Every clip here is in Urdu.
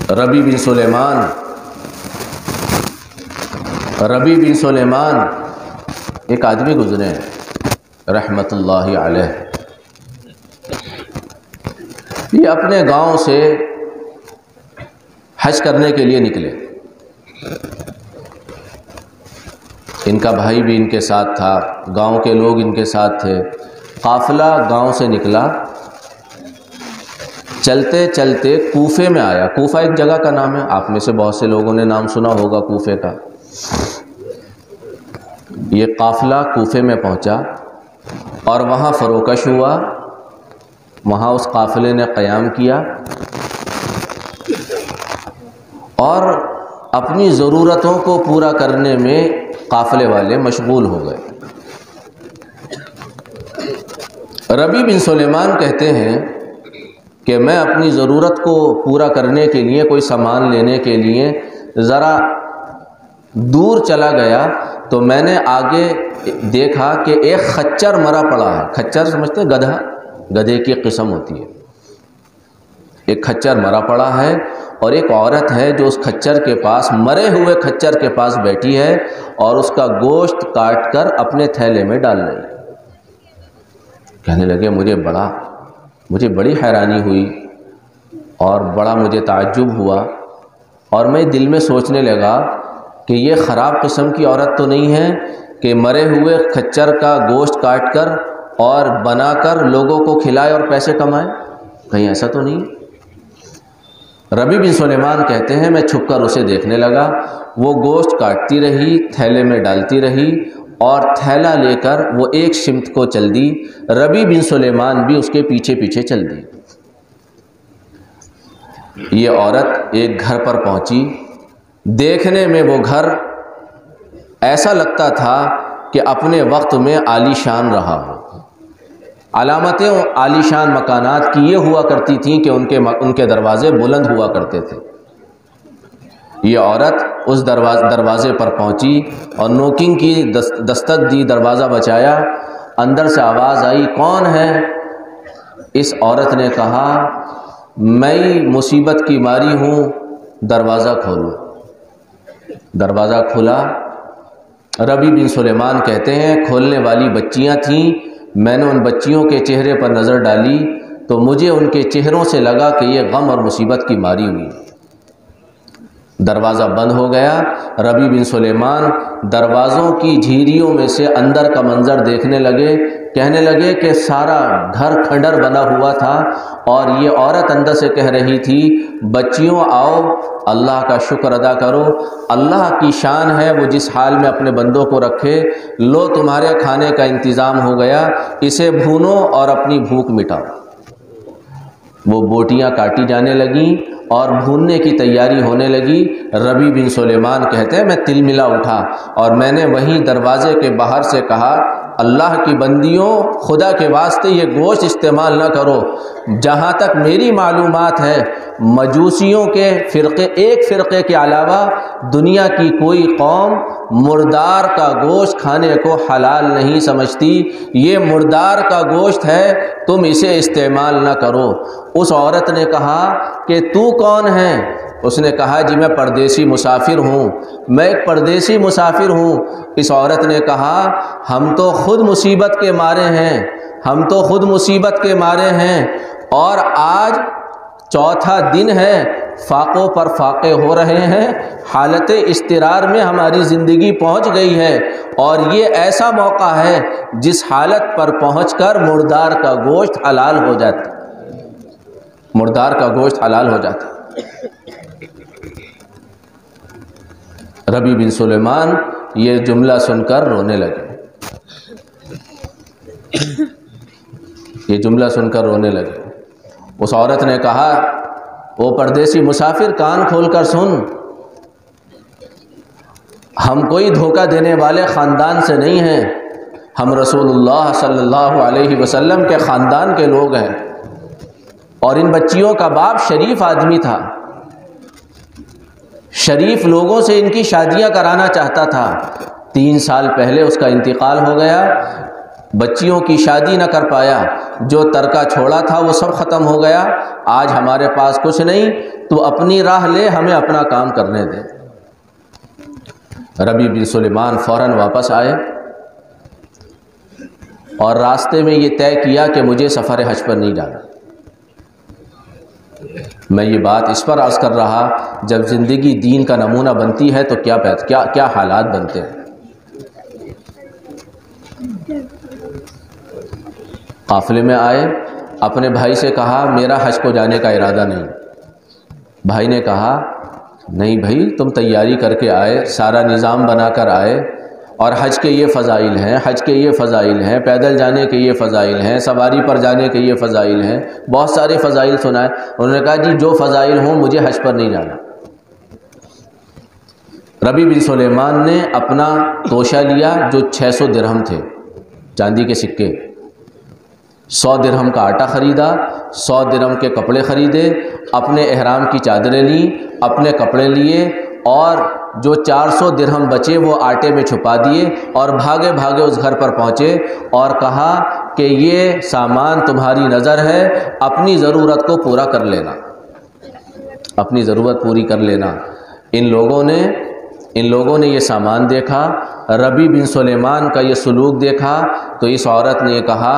ربیع بن سلیمان ایک آدمی گزرے ہیں رحمت اللہ علیہ. یہ اپنے گاؤں سے حج کرنے کے لیے نکلے. ان کا بھائی بھی ان کے ساتھ تھا، گاؤں کے لوگ ان کے ساتھ تھے. قافلہ گاؤں سے نکلا، چلتے چلتے کوفے میں آیا. کوفہ ایک جگہ کا نام ہے، آپ میں سے بہت سے لوگوں نے نام سنا ہوگا کوفے کا. یہ قافلہ کوفے میں پہنچا اور وہاں فروکش ہوا. وہاں اس قافلے نے قیام کیا اور اپنی ضرورتوں کو پورا کرنے میں قافلے والے مشغول ہو گئے. ربیع بن سلیمان کہتے ہیں کہ میں اپنی ضرورت کو پورا کرنے کے لیے، کوئی سامان لینے کے لیے ذرا دور چلا گیا تو میں نے آگے دیکھا کہ ایک خچر مرا پڑا ہے. خچر سمجھتے ہیں؟ گدھا، گدھے کی قسم ہوتی ہے. ایک کھچر مرا پڑا ہے اور ایک عورت ہے جو اس کھچر کے پاس، مرے ہوئے کھچر کے پاس بیٹھی ہے اور اس کا گوشت کاٹ کر اپنے تھیلے میں ڈال رہی ہے. کہنے لگے مجھے بڑی حیرانی ہوئی اور بڑا مجھے تعجب ہوا، اور میں دل میں سوچنے لگا کہ یہ خراب قسم کی عورت تو نہیں ہے کہ مرے ہوئے کھچر کا گوشت کاٹ کر اور بنا کر لوگوں کو کھلائے اور پیسے کمائے؟ کہیں ایسا تو نہیں. ربیع بن سلیمان کہتے ہیں میں چھپ کر اسے دیکھنے لگا. وہ گوشت کاٹتی رہی، تھیلے میں ڈالتی رہی اور تھیلا لے کر وہ ایک سمت کو چل دی. ربیع بن سلیمان بھی اس کے پیچھے پیچھے چل دی. یہ عورت ایک گھر پر پہنچی. دیکھنے میں وہ گھر ایسا لگتا تھا کہ اپنے وقت میں عالی شان رہا ہو. علامتیں عالی شان مکانات کی یہ ہوا کرتی تھیں کہ ان کے دروازے بلند ہوا کرتے تھے. یہ عورت اس دروازے پر پہنچی اور نوکنگ کی، دستک دی، دروازہ بچایا. اندر سے آواز آئی، کون ہے؟ اس عورت نے کہا میں مصیبت کی ماری ہوں، دروازہ کھولو. دروازہ کھلا. ربیع بن سلیمان کہتے ہیں کھولنے والی بچیاں تھیں. میں نے ان بچیوں کے چہرے پر نظر ڈالی تو مجھے ان کے چہروں سے لگا کہ یہ غم اور مصیبت کی ماری ہوئی. دروازہ بند ہو گیا. ربیع بن سلیمان دروازوں کی جھیریوں میں سے اندر کا منظر دیکھنے لگے. کہنے لگے کہ سارا گھر کھنڈر بنا ہوا تھا اور یہ عورت اندر سے کہہ رہی تھی بچیوں آؤ، اللہ کا شکر ادا کرو. اللہ کی شان ہے وہ جس حال میں اپنے بندوں کو رکھے. لو تمہارے کھانے کا انتظام ہو گیا، اسے بھونو اور اپنی بھوک مٹاؤ. وہ بوٹیاں کاٹی جانے لگیں اور بھوننے کی تیاری ہونے لگی. ربیع بن سلیمان کہتے ہیں میں تلملا اٹھا اور میں نے وہیں دروازے کے باہر سے کہا اللہ کی بندیوں، خدا کے واسطے یہ گوشت استعمال نہ کرو. جہاں تک میری معلومات ہے مجوسیوں کے ایک فرقے کے علاوہ دنیا کی کوئی قوم مردار کا گوشت کھانے کو حلال نہیں سمجھتی. یہ مردار کا گوشت ہے، تم اسے استعمال نہ کرو. اس عورت نے کہا کہ تو کون ہے؟ اس نے کہا جی میں پردیسی مسافر ہوں، میں ایک پردیسی مسافر ہوں. اس عورت نے کہا ہم تو خود مصیبت کے مارے ہیں اور آج چوتھا دن ہے، فاقوں پر فاقے ہو رہے ہیں، حالت اضطرار میں ہماری زندگی پہنچ گئی ہے اور یہ ایسا موقع ہے جس حالت پر پہنچ کر مردار کا گوشت حلال ہو جاتا. ربیع بن سلیمان یہ جملہ سن کر رونے لگے. اس عورت نے کہا وہ پردیسی مسافر کان کھول کر سن، ہم کوئی دھوکہ دینے والے خاندان سے نہیں ہیں، ہم رسول اللہ صلی اللہ علیہ وسلم کے خاندان کے لوگ ہیں اور ان بچیوں کا باپ شریف آدمی تھا، شریف لوگوں سے ان کی شادیاں کرانا چاہتا تھا. 3 سال پہلے اس کا انتقال ہو گیا، بچیوں کی شادی نہ کر پایا، جو ترکہ چھوڑا تھا وہ سب ختم ہو گیا. آج ہمارے پاس کچھ نہیں، تو اپنی راہ لے، ہمیں اپنا کام کرنے دے۔ ربیع بن سلیمان فوراً واپس آئے اور راستے میں یہ طے کیا کہ مجھے سفر حج پر نہیں جانا۔ میں یہ بات اس پر عرض کر رہا، جب زندگی دین کا نمونہ بنتی ہے تو کیا حالات بنتے ہیں۔ قافلے میں آئے، اپنے بھائی سے کہا میرا حج کو جانے کا ارادہ نہیں۔ بھائی نے کہا نہیں بھائی، تم تیاری کر کے آئے، سارا نظام بنا کر آئے، اور حج کے یہ فضائل ہیں، حج کے یہ فضائل ہیں، پیدل جانے کے یہ فضائل ہیں، سواری پر جانے کے یہ فضائل ہیں، بہت سارے فضائل سنائے۔ انہوں نے کہا جی جو فضائل ہوں مجھے حج پر نہیں جانا۔ ربیع بن سلیمان نے اپنا توشہ لیا جو 600 درہم تھے، چاندی کے سکے، 100 درہم کا آٹا خریدا، 100 درہم کے کپڑے خریدے، اپنے احرام کی چادریں لیں، اپنے کپڑے لیے، اور جو 400 درہم بچے وہ آٹے میں چھپا دیے، اور بھاگے بھاگے اس گھر پر پہنچے اور کہا کہ یہ سامان تمہاری نظر ہے، اپنی ضرورت کو پورا کر لینا، اپنی ضرورت پوری کر لینا۔ ان لوگوں نے یہ سامان دیکھا، ربیع بن سلیمان کا یہ سلوک دیکھا، تو اس عورت نے کہا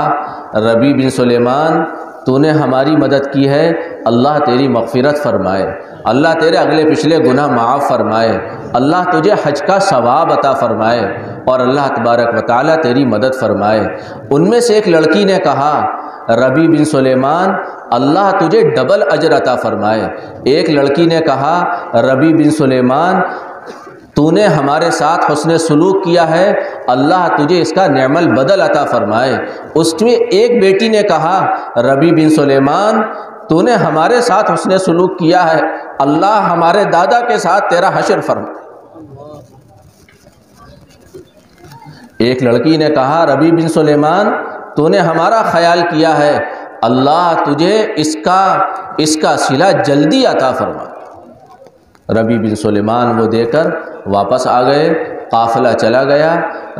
ربیع بن سلیمان تو نے ہماری مدد کی ہے، اللہ تیری مغفرت فرمائے، اللہ تیرے اگلے پچھلے گناہ معاف فرمائے، اللہ تجھے حج کا ثواب عطا فرمائے، اور اللہ تبارک و تعالیٰ تیری مدد فرمائے۔ ان میں سے ایک لڑکی نے کہا ربیع بن سلیمان اللہ تجھے ڈبل اجر عطا فرمائے۔ ایک لڑکی نے کہا ربیع بن سلیمان تو نے ہمارے ساتھ حسن سلوک کیا ہے، اللہ تجھے اس کا نعم البدل عطا فرمائے۔ اس میں ایک بیٹی نے کہا ربیع بن سلیمان تو نے ہمارے ساتھ حسن سلوک کیا ہے، اللہ ہمارے دادا کے ساتھ تیرا حشر فرمائے۔ ایک لڑکی نے کہا ربیع بن سلیمان تو نے ہمارا خیال کیا ہے، اللہ تجھے اس کا صلہ جلدی عطا فرمائے۔ ربیع بن سلیمان وہ دے کر واپس آ گئے، قافلہ چلا گیا،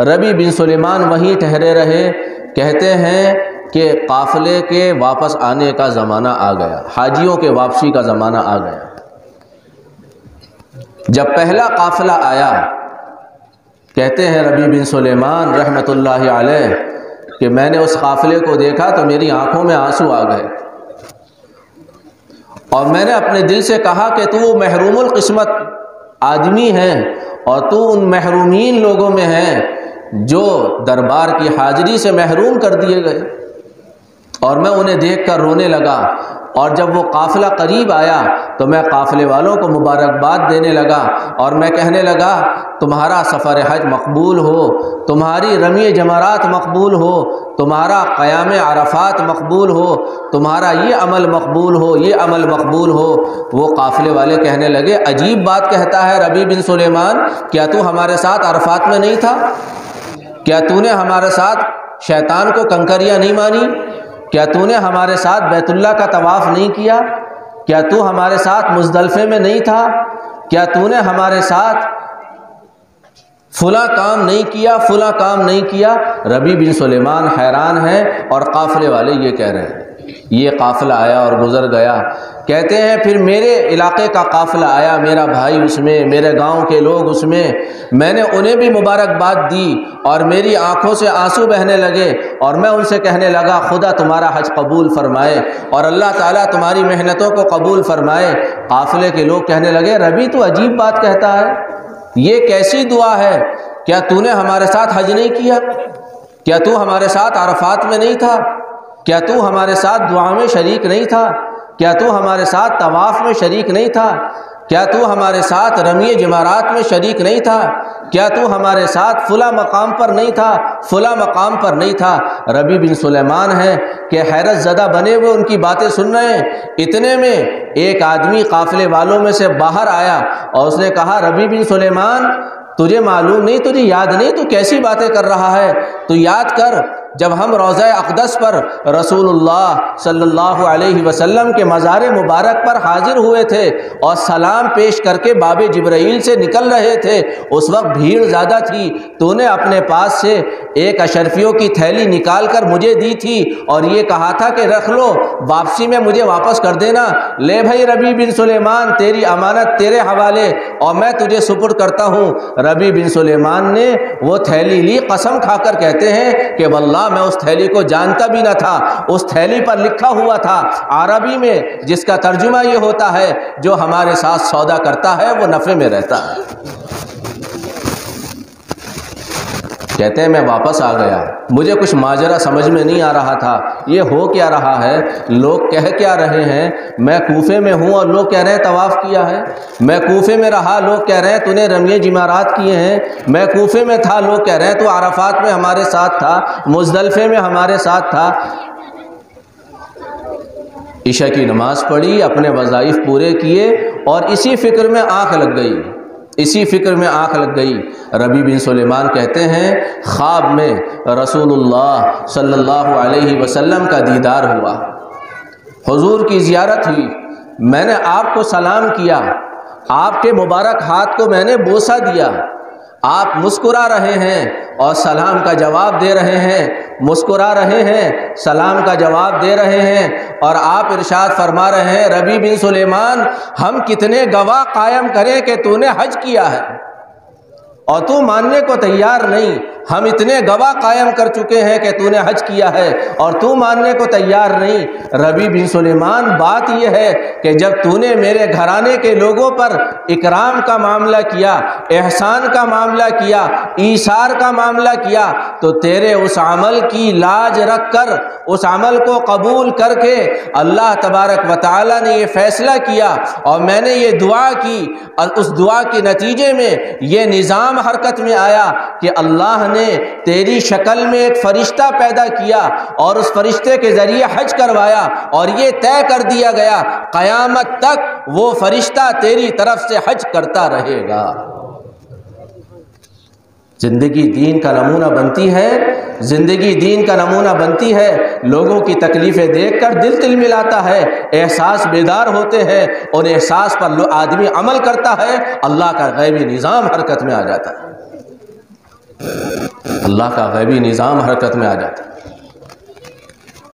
ربیع بن سلیمان وہیں ٹھہرے رہے۔ کہتے ہیں کہ قافلے کے واپس آنے کا زمانہ آ گیا، حاجیوں کے واپسی کا زمانہ آ گیا۔ جب پہلا قافلہ آیا، کہتے ہیں ربیع بن سلیمان رحمۃ اللہ علیہ کہ میں نے اس قافلے کو دیکھا تو میری آنکھوں میں آنسو آ گئے، اور میں نے اپنے دل سے کہا کہ تو وہ محروم القسمت آدمی ہے، اور تو ان محرومین لوگوں میں ہے جو دربار کی حاضری سے محروم کر دیے گئے۔ اور میں انہیں دیکھ کر رونے لگا، اور جب وہ قافلہ قریب آیا تو میں قافلے والوں کو مبارکباد دینے لگا، اور میں کہنے لگا تمہارا سفر حج مقبول ہو، تمہاری رمی جمرات مقبول ہو، تمہارا قیام عرفات مقبول ہو، تمہارا یہ عمل مقبول ہو، یہ عمل مقبول ہو۔ وہ قافلے والے کہنے لگے عجیب بات کہتا ہے ربیع بن سلیمان، کیا تو ہمارے ساتھ عرفات میں نہیں تھا؟ کیا تو نے ہمارے ساتھ شیطان کو کنکریاں نہیں مانی؟ کیا تو نے ہمارے ساتھ بیت اللہ کا طواف نہیں کیا؟ کیا تو ہمارے ساتھ مزدلفے میں نہیں تھا؟ کیا تو نے ہمارے ساتھ فلاں کام نہیں کیا، فلاں کام نہیں کیا؟ ربیع بن سلیمان حیران ہے، اور قافلے والے یہ کہہ رہے ہیں۔ یہ قافلہ آیا اور گزر گیا۔ کہتے ہیں پھر میرے علاقے کا قافلہ آیا، میرا بھائی اس میں، میرے گاؤں کے لوگ اس میں نے انہیں بھی مبارکباد دی، اور میری آنکھوں سے آنسو بہنے لگے، اور میں ان سے کہنے لگا خدا تمہارا حج قبول فرمائے، اور اللہ تعالیٰ تمہاری محنتوں کو قبول فرمائے۔ قافلے کے لوگ کہنے لگے ربیع تو عجیب بات کہتا ہے، یہ کیسی دعا ہے؟ کیا تو نے ہمارے ساتھ حج نہیں کیا؟ کیا تو ہمارے ساتھ عرفات میں نہیں تھا؟ کیا تو ہمارے ساتھ دعا میں شریک نہیں تھا؟ کیا تو ہمارے ساتھ طواف میں شریک نہیں تھا؟ کیا تو ہمارے ساتھ رمی جمرات میں شریک نہیں تھا؟ کیا تو ہمارے ساتھ فلاں مقام پر نہیں تھا، فلاں مقام پر نہیں تھا؟ ربیع بن سلیمان ہے کہ حیرت زدہ بنے ہوئے ان کی باتیں سن رہے ہیں۔ اتنے میں ایک آدمی قافلے والوں میں سے باہر آیا، اور اس نے کہا ربیع بن سلیمان تجھے معلوم نہیں، تجھے یاد نہیں، تو کیسی باتیں کر رہا ہے؟ تو یاد کر جب ہم روضہ اقدس پر رسول اللہ صلی اللہ علیہ وسلم کے مزار مبارک پر حاضر ہوئے تھے اور سلام پیش کر کے باب جبرائیل سے نکل رہے تھے، اس وقت بھیڑ زیادہ تھی، تو نے اپنے پاس سے ایک اشرفیوں کی تھیلی نکال کر مجھے دی تھی اور یہ کہا تھا کہ رکھ لو، واپسی میں مجھے واپس کر دینا۔ لے بھائی ربیع بن سلیمان، تیری امانت تیرے حوالے اور میں تجھے سپرد کرتا ہوں۔ ربیع بن سلیمان نے وہ تھیلی لی، قسم کھا کر کہتے ہیں کہ واللہ میں اس تھیلی کو جانتا بھی نہ تھا۔ اس تھیلی پر لکھا ہوا تھا عربی میں، جس کا ترجمہ یہ ہوتا ہے جو ہمارے ساتھ سودا کرتا ہے وہ نفع میں رہتا ہے۔ کہتے ہیں میں واپس آ گیا، مجھے کچھ ماجرا سمجھ میں نہیں آ رہا تھا، یہ ہو کیا رہا ہے، لوگ کہہ کیا رہے ہیں۔ میں کوفے میں ہوں اور لوگ کہہ رہے ہیں طواف کیا ہے، میں کوفے میں رہا، لوگ کہہ رہے ہیں تو نے رمی جمارات کیے ہیں، میں کوفے میں تھا، لوگ کہہ رہے ہیں تو عرفات میں ہمارے ساتھ تھا، مزدلفے میں ہمارے ساتھ تھا۔ عشاء کی نماز پڑھی، اپنے وظائف پورے کیے اور اسی فکر میں آنکھ لگ گئی، اسی فکر میں آنکھ لگ گئی۔ ربیع بن سلیمان کہتے ہیں خواب میں رسول اللہ صلی اللہ علیہ وسلم کا دیدار ہوا، حضور کی زیارت ہوئی، میں نے آپ کو سلام کیا، آپ کے مبارک ہاتھ کو میں نے بوسہ دیا، آپ مسکرا رہے ہیں اور سلام کا جواب دے رہے ہیں، مسکرا رہے ہیں، سلام کا جواب دے رہے ہیں، اور آپ ارشاد فرما رہے ہیں ربیع بن سلیمان ہم کتنے گواہ قائم کریں کہ تو نے حج کیا ہے اور تو ماننے کو تیار نہیں، ہم اتنے گواہ قائم کر چکے ہیں کہ تو نے حج کیا ہے اور تو ماننے کو تیار نہیں۔ ربیع بن سلیمان بات یہ ہے کہ جب تو نے میرے گھرانے کے لوگوں پر اکرام کا معاملہ کیا، احسان کا معاملہ کیا، ایثار کا معاملہ کیا، تو تیرے اس عمل کی لاج رکھ کر، اس عمل کو قبول کر کے اللہ تبارک و تعالی نے یہ فیصلہ کیا اور میں نے یہ دعا کی، اور اس دعا کے نتیجے میں یہ نظام حرکت میں آیا کہ اللہ نے تیری شکل میں ایک فرشتہ پیدا کیا اور اس فرشتے کے ذریعے حج کروایا، اور یہ طے کر دیا گیا قیامت تک وہ فرشتہ تیری طرف سے حج کرتا رہے گا۔ زندگی دین کا نمونہ بنتی ہے، زندگی دین کا نمونہ بنتی ہے، لوگوں کی تکلیفیں دیکھ کر دل تلملاتا ہے، احساس بیدار ہوتے ہیں، اور احساس پر آدمی عمل کرتا ہے، اللہ کا غیبی نظام حرکت میں آ جاتا ہے، اللہ کا غیبی نظام حرکت میں آ جاتا ہے۔